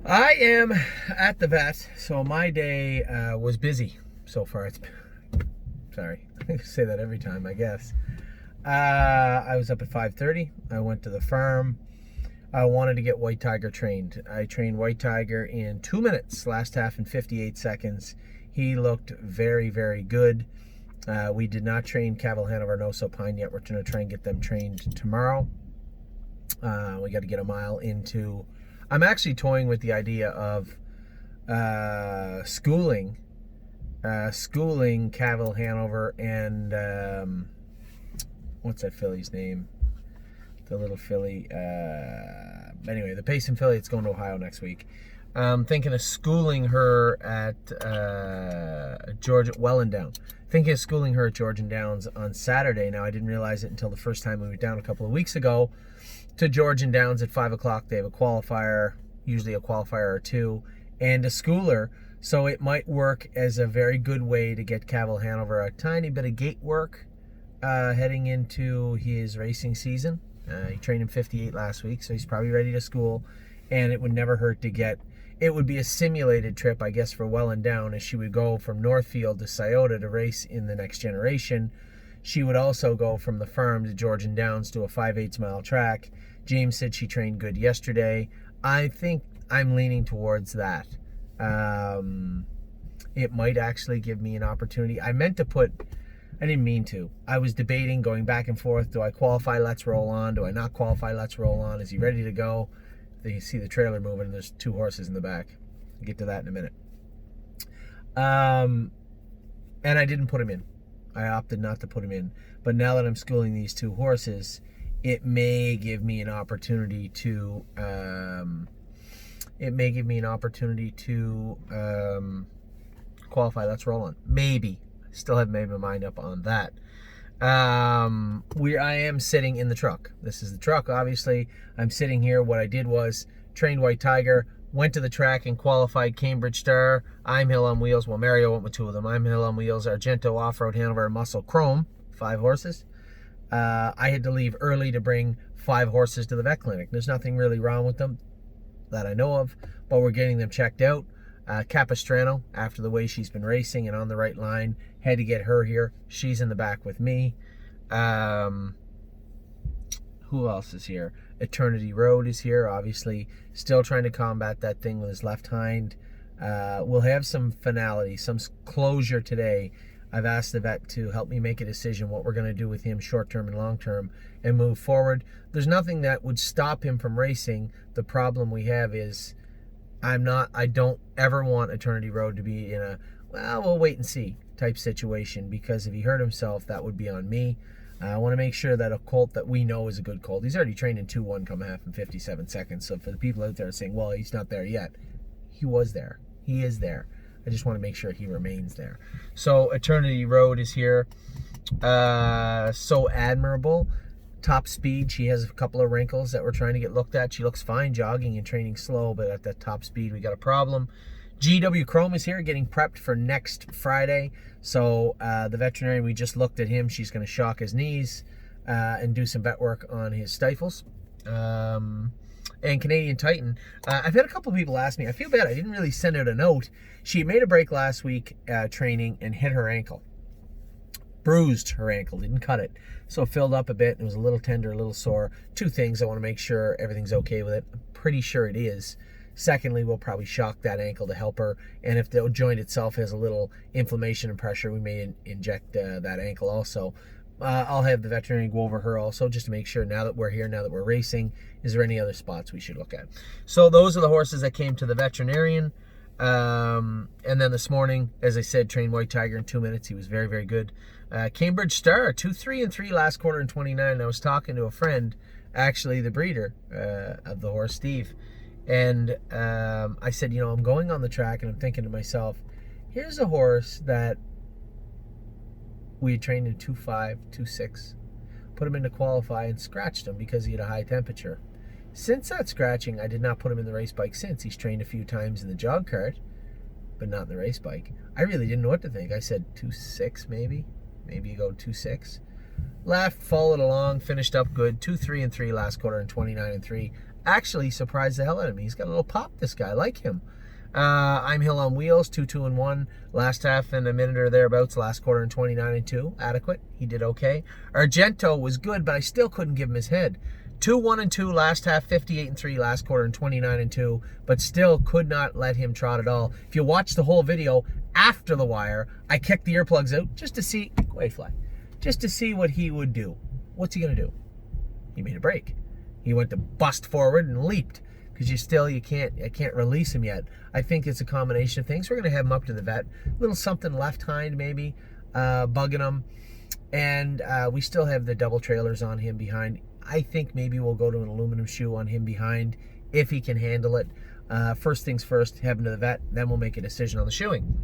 I am at the vet, so my day was busy so far. Sorry, I say that every time, I guess. I was up at 5:30. I went to the farm. I wanted to get White Tiger trained. I trained White Tiger in 2 minutes, last half in 58 seconds. He looked very, very good. We did not train Cavil Hanover No Pine yet. We're going to try and get them trained tomorrow. We got to get a mile into. I'm actually toying with the idea of schooling Cavil Hanover and what's that filly's name? The little filly. Anyway, the Payson filly. It's going to Ohio next week. I'm thinking of schooling her at Georgian Downs on Saturday. Now, I didn't realize it until the first time we went down a couple of weeks ago to Georgian Downs at 5 o'clock. They have a qualifier, usually a qualifier or two, and a schooler. So it might work as a very good way to get Cavil Hanover a tiny bit of gate work heading into his racing season. He trained in 58 last week, so he's probably ready to school. And it would never hurt to get, it would be a simulated trip, I guess, for Welland Down, as she would go from Northfield to Scioto to race in the next generation. She would also go from the farm to Georgian Downs to a 5/8 mile track. James said she trained good yesterday. I think I'm leaning towards that. It might actually give me an opportunity. I didn't mean to. I was debating, going back and forth. Do I qualify Let's Roll On? Do I not qualify Let's Roll On? Is he ready to go? You see the trailer moving, and there's 2 horses in the back. I'll get to that in a minute. And I didn't put him in. I opted not to put him in. But now that I'm schooling these 2 horses, it may give me an opportunity to qualify Let's Roll On. Maybe. Still haven't made my mind up on that. I am sitting in the truck. This is the truck, obviously. I'm sitting here. What I did was trained White Tiger, went to the track and qualified Cambridge Star, I'm Hill on Wheels. Well, Mario went with 2 of them. I'm Hill on Wheels, Argento, Off-Road Hanover, and Muscle Chrome. 5 horses. I had to leave early to bring 5 horses to the vet clinic. There's nothing really wrong with them that I know of, but we're getting them checked out. Capistrano, after the way she's been racing and on the right line, had to get her here. She's in the back with me. Who else is here? Eternity Road is here, obviously. Still trying to combat that thing with his left hind. We'll have some finality, some closure today. I've asked the vet to help me make a decision what we're going to do with him short-term and long-term and move forward. There's nothing that would stop him from racing. The problem we have is I don't ever want Eternity Road to be in a, we'll wait and see type situation, because if he hurt himself, that would be on me. I want to make sure that a colt that we know is a good colt. He's already trained in 2-1 come half in 57 seconds. So for the people out there saying, well, he's not there yet, he was there. He is there. I just want to make sure he remains there. So Eternity Road is here. So Admirable. Top speed, she has a couple of wrinkles that we're trying to get looked at. She looks fine jogging and training slow, but at that top speed, we got a problem. GW Chrome is here getting prepped for next Friday. So the veterinary, we just looked at him. She's going to shock his knees and do some vet work on his stifles. And Canadian Titan. I've had a couple of people ask me. I feel bad. I didn't really send out a note. She made a break last week training and hit her ankle. Bruised her ankle, didn't cut it. So it filled up a bit. It was a little tender, a little sore. 2 things. I want to make sure everything's okay with it. I'm pretty sure it is. Secondly, we'll probably shock that ankle to help her. And if the joint itself has a little inflammation and pressure, we may inject that ankle also. I'll have the veterinarian go over her also, just to make sure, now that we're here, now that we're racing, is there any other spots we should look at? So those are the horses that came to the veterinarian. And then this morning, as I said, trained White Tiger in 2 minutes. He was very, very good. Cambridge Star, 2-3-3 last quarter in 29. I was talking to a friend, actually the breeder of the horse, Steve. And I said, I'm going on the track and I'm thinking to myself, here's a horse that we had trained in 2.5, 2.6, put him into qualify and scratched him because he had a high temperature. Since that scratching, I did not put him in the race bike since. He's trained a few times in the jog cart, but not in the race bike. I really didn't know what to think. I said 2.6 maybe. Maybe you go 2.6. Laughed, followed along, finished up good. 2-3-3 last quarter and 29-3. actually surprised the hell out of me. He's got a little pop, this guy. I like him. I'm Hill on Wheels, 2-2-1. Last half in a minute or thereabouts. Last quarter in 29-2. Adequate. He did okay. Argento was good, but I still couldn't give him his head. 2-1-2 last half, 58-3 last quarter in 29-2, but still could not let him trot at all. If you watch the whole video after the wire, I kicked the earplugs out just to see, go away, fly, just to see what he would do. What's he gonna do? He made a break. He went to bust forward and leaped. Because I can't release him yet. I think it's a combination of things. We're going to have him up to the vet. A little something left hind maybe, bugging him. And we still have the double trailers on him behind. I think maybe we'll go to an aluminum shoe on him behind if he can handle it. First things first, have him to the vet. Then we'll make a decision on the shoeing.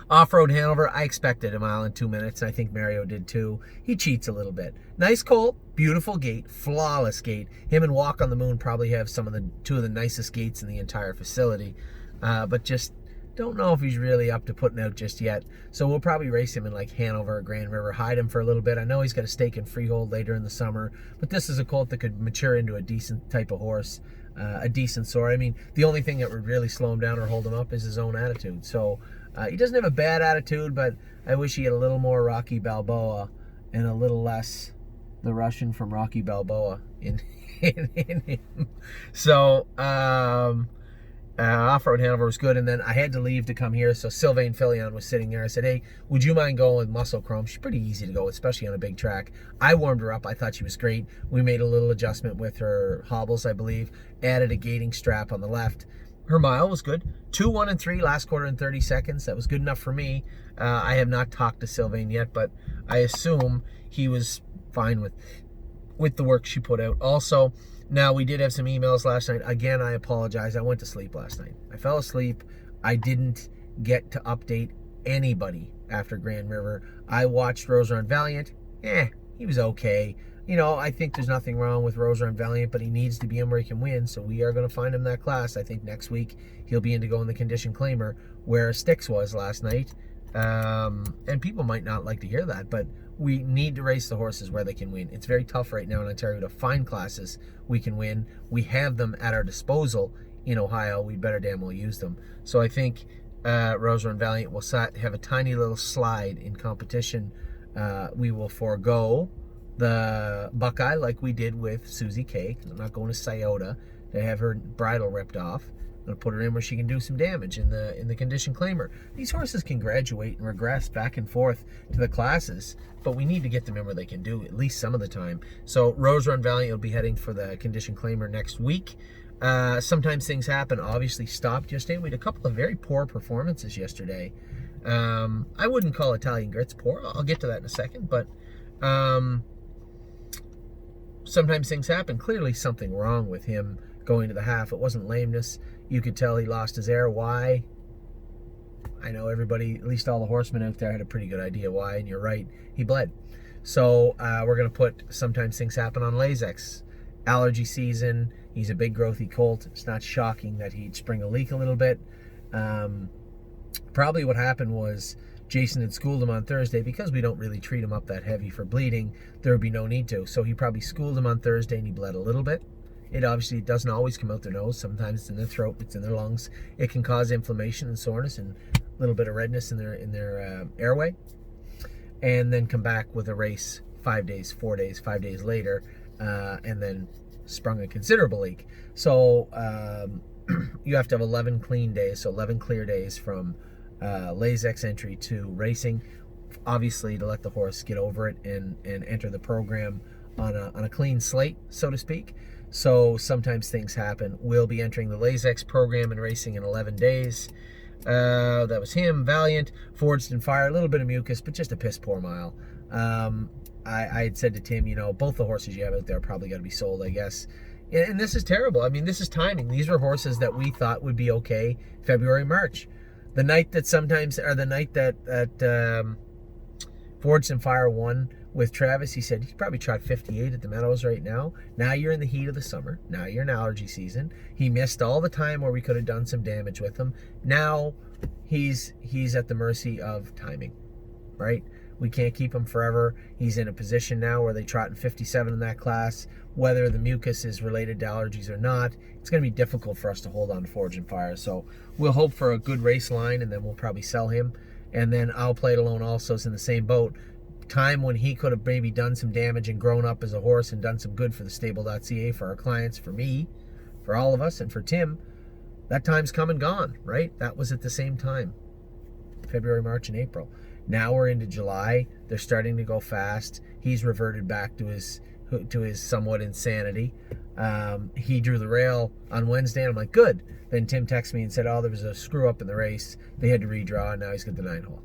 Off-road Hanover, I expected a mile in 2 minutes. I think Mario did too. He cheats a little bit. Nice colt, beautiful gate, flawless gate. Him and Walk on the Moon probably have two of the nicest gates in the entire facility. But just don't know if he's really up to putting out just yet. So we'll probably race him in like Hanover or Grand River, hide him for a little bit. I know he's got a stake in Freehold later in the summer, but this is a colt that could mature into a decent type of horse, a decent sort. I mean, the only thing that would really slow him down or hold him up is his own attitude. So he doesn't have a bad attitude, but I wish he had a little more Rocky Balboa and a little less the Russian from Rocky Balboa in him. So Off-Road Hanover was good, and then I had to leave to come here, so Sylvain Filion was sitting there. I said, hey, would you mind going with Muscle Chrome? She's pretty easy to go, especially on a big track. I warmed her up. I thought she was great. We made a little adjustment with her hobbles, I believe, added a gating strap on the left. Her mile was good. 2-1-3 last quarter in 30 seconds. That was good enough for me. I have not talked to Sylvain yet, but I assume he was fine with the work she put out. Also, now we did have some emails last night. Again, I apologize. I went to sleep last night. I fell asleep. I didn't get to update anybody after Grand River. I watched Rose Run Valiant. He was okay. You know, I think there's nothing wrong with Rose Run Valiant, but he needs to be in where he can win, so we are going to find him that class. I think next week he'll be in to go in the condition claimer where Styx was last night. And people might not like to hear that, but we need to race the horses where they can win. It's very tough right now in Ontario to find classes we can win. We have them at our disposal in Ohio. We better damn well use them. So I think Rose Run Valiant will have a tiny little slide in competition. We will forego the Buckeye like we did with Susie K. I'm not going to Scioto to have her bridle ripped off. I'm going to put her in where she can do some damage in the condition claimer. These horses can graduate and regress back and forth to the classes, but we need to get them in where they can do at least some of the time. So Rose Run Valiant will be heading for the condition claimer next week. Sometimes things happen. Obviously stopped yesterday. We had a couple of very poor performances yesterday. I wouldn't call Italian Grits poor. I'll get to that in a second, but sometimes things happen. Clearly something wrong with him going to the half. It wasn't lameness. You could tell he lost his air. Why? I know everybody, at least all the horsemen out there, had a pretty good idea why, and you're right. He bled. So we're going to put Sometimes Things Happen on Lasix. Allergy season. He's a big growthy colt. It's not shocking that he'd spring a leak a little bit. Probably what happened was Jason had schooled him on Thursday. Because we don't really treat him up that heavy for bleeding, there would be no need to. So he probably schooled him on Thursday and he bled a little bit. It obviously doesn't always come out their nose. Sometimes it's in their throat, it's in their lungs. It can cause inflammation and soreness and a little bit of redness in their airway. And then come back with a race 5 days, 4 days, 5 days later, and then sprung a considerable leak. So you have to have 11 clean days, so 11 clear days from Lasix entry to racing, obviously to let the horse get over it and enter the program on a clean slate, so to speak. So Sometimes Things Happen. We'll be entering the Lasix program and racing in 11 days. That was him. Valiant, Forged in Fire, a little bit of mucus, but just a piss poor mile. I had said to Tim, you know, both the horses you have out there are probably got to be sold, I guess. And this is terrible. I mean, this is timing. These were horses that we thought would be okay February, March. The night that Forged in Fire won with Travis, he said he'd probably trot 58 at the Meadows right now. Now you're in the heat of the summer. Now you're in allergy season. He missed all the time where we could have done some damage with him. Now he's at the mercy of timing, right? We can't keep him forever. He's in a position now where they trot in 57 in that class. whether the mucus is related to allergies or not, it's going to be difficult for us to hold on to Forge and Fire. So we'll hope for a good race line, and then we'll probably sell him. And then I'll Play It Alone also is in the same boat. Time when he could have maybe done some damage and grown up as a horse and done some good for the stable.ca, for our clients, for me, for all of us, and for Tim. That time's come and gone, right? That was at the same time. February, March, and April. Now we're into July. They're starting to go fast. He's reverted back to his somewhat insanity. He drew the rail on Wednesday, and I'm like, good. Then Tim texted me and said, oh, there was a screw up in the race. They had to redraw, and now he's got the 9-hole.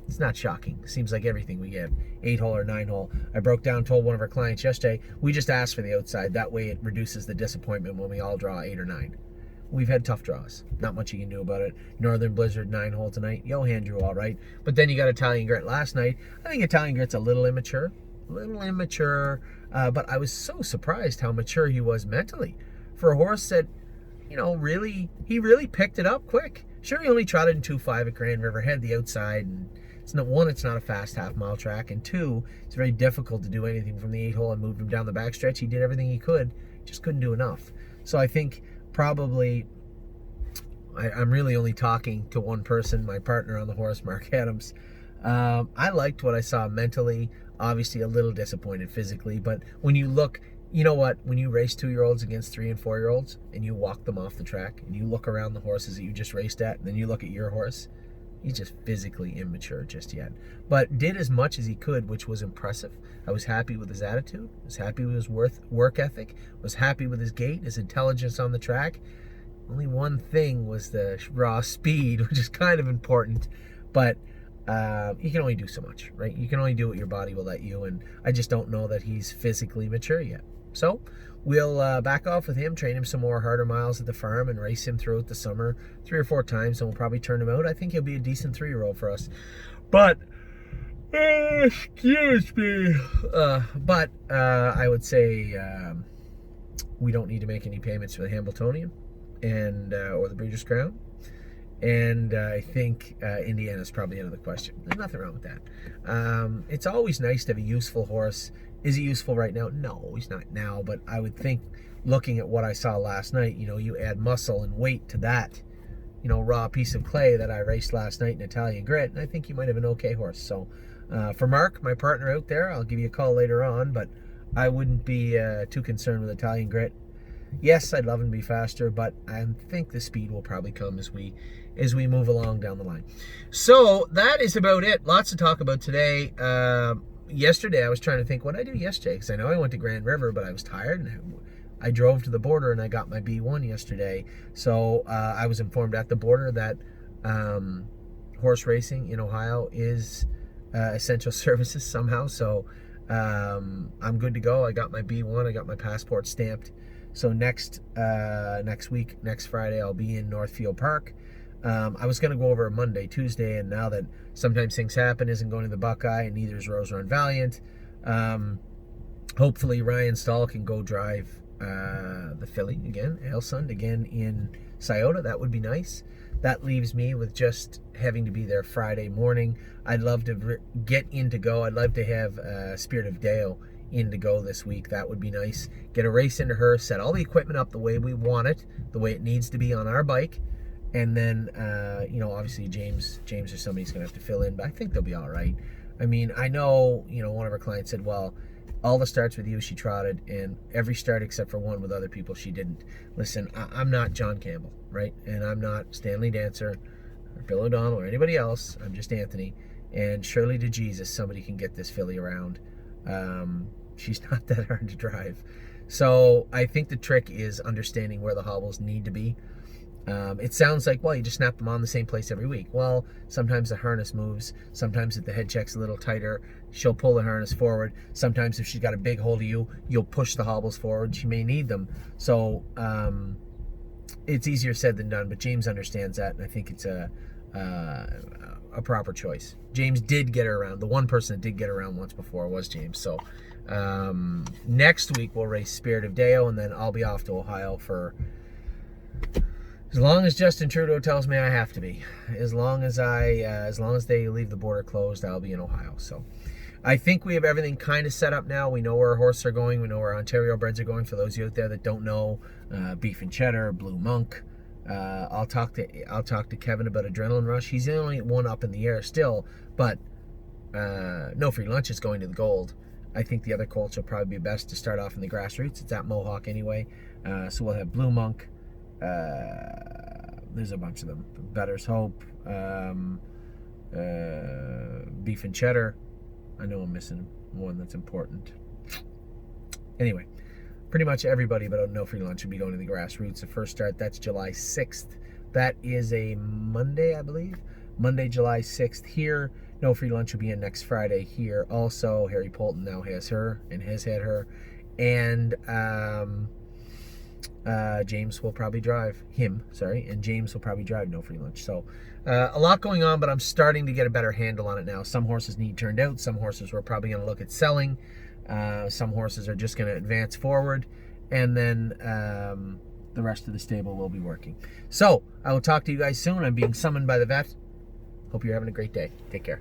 It's not shocking. Seems like everything we get, 8-hole or 9-hole. I broke down, told one of our clients yesterday, we just asked for the outside. That way it reduces the disappointment when we all draw 8 or 9. We've had tough draws. Not much you can do about it. Northern Blizzard 9-hole tonight. Johan drew all right. But then you got Italian Grit last night. I think Italian Grit's a little immature. But I was so surprised how mature he was mentally. For a horse that, he really picked it up quick. Sure, he only trotted in 2.5 at Grand River, had the outside, and it's not a fast half-mile track, and 2, it's very difficult to do anything from the 8-hole and move him down the backstretch. He did everything he could, just couldn't do enough. So I think probably I'm really only talking to one person, my partner on the horse, Mark Adams. I liked what I saw mentally. Obviously a little disappointed physically, but when you look, you know what, when you race 2-year-olds against 3- and 4-year-olds and you walk them off the track and you look around the horses that you just raced at, and then you look at your horse, he's just physically immature just yet. But did as much as he could, which was impressive. I was happy with his attitude, was happy with his work ethic, was happy with his gait, his intelligence on the track. Only one thing was the raw speed, which is kind of important, but you can only do so much, right? You can only do what your body will let you, and I just don't know that he's physically mature yet. So we'll back off with him, train him some more harder miles at the farm, and race him throughout the summer 3 or 4 times, and we'll probably turn him out. I think he'll be a decent 3-year-old for us. But, excuse me, I would say we don't need to make any payments for the Hambletonian and or the Breeders' Crown. And I think Indiana's probably out of the question. There's nothing wrong with that. It's always nice to have a useful horse. Is he useful right now? No, he's not now. But I would think, looking at what I saw last night, you add muscle and weight to that, raw piece of clay that I raced last night in Italian Grit, and I think you might have an okay horse. So for Mark, my partner out there, I'll give you a call later on, but I wouldn't be too concerned with Italian Grit. Yes, I'd love him to be faster, but I think the speed will probably come as we move along down the line. So that is about it. Lots to talk about today. Yesterday, I was trying to think what I do yesterday, because I know I went to Grand River, but I was tired, and I drove to the border, and I got my B1 yesterday. So I was informed at the border that horse racing in Ohio is essential services somehow. So I'm good to go. I got my B1. I got my passport stamped. So next week, next Friday, I'll be in Northfield Park. I was going to go over Monday, Tuesday, and now that sometimes things happen, isn't going to the Buckeye, and neither is Rose Run Valiant. Hopefully Ryan Stahl can go drive the filly again, Ailsund again in Scioto. That would be nice. That leaves me with just having to be there Friday morning. I'd love to get in to go. I'd love to have Spirit of Deo in to go this week. That would be nice. Get a race into her, set all the equipment up the way we want it, the way it needs to be on our bike. And then, obviously James or somebody's going to have to fill in, but I think they'll be all right. I mean, I know, one of our clients said, well, all the starts with you she trotted, and every start except for one with other people she didn't. Listen, I'm not John Campbell, right? And I'm not Stanley Dancer or Bill O'Donnell or anybody else. I'm just Anthony. And surely to Jesus, somebody can get this filly around. She's not that hard to drive. So I think the trick is understanding where the hobbles need to be. It sounds like, well, you just snap them on the same place every week. Well, sometimes the harness moves. Sometimes if the head check's a little tighter, she'll pull the harness forward. Sometimes if she's got a big hold of you, you'll push the hobbles forward. She may need them. So it's easier said than done, but James understands that, and I think it's a proper choice. James did get her around. The one person that did get her around once before was James. So next week we'll race Spirit of Deo, and then I'll be off to Ohio for as long as Justin Trudeau tells me I have to be. As long as they leave the border closed, I'll be in Ohio. So I think we have everything kind of set up now. We know where our horses are going. We know where Ontario breds are going. For those of you out there that don't know, Beef and Cheddar, Blue Monk. I'll talk to Kevin about Adrenaline Rush. He's the only one up in the air still, but No Free Lunch is going to the gold. I think the other colts will probably be best to start off in the grassroots. It's at Mohawk anyway. So we'll have Blue Monk. There's a bunch of them. Better's Hope. Beef and Cheddar. I know I'm missing one that's important. Anyway, pretty much everybody but No Free Lunch will be going to the grassroots. The first start, that's July 6th. That is a Monday, I believe. Monday, July 6th here. No Free Lunch will be in next Friday here. Also, Harry Polton now has her and has had her. And James will probably drive and James will probably drive No Free Lunch. So a lot going on, but I'm starting to get a better handle on it now. Some horses need turned out. Some horses we're probably going to look at selling. Some horses are just going to advance forward, and then the rest of the stable will be working. So I will talk to you guys soon. I'm being summoned by the vet. Hope you're having a great day. Take care.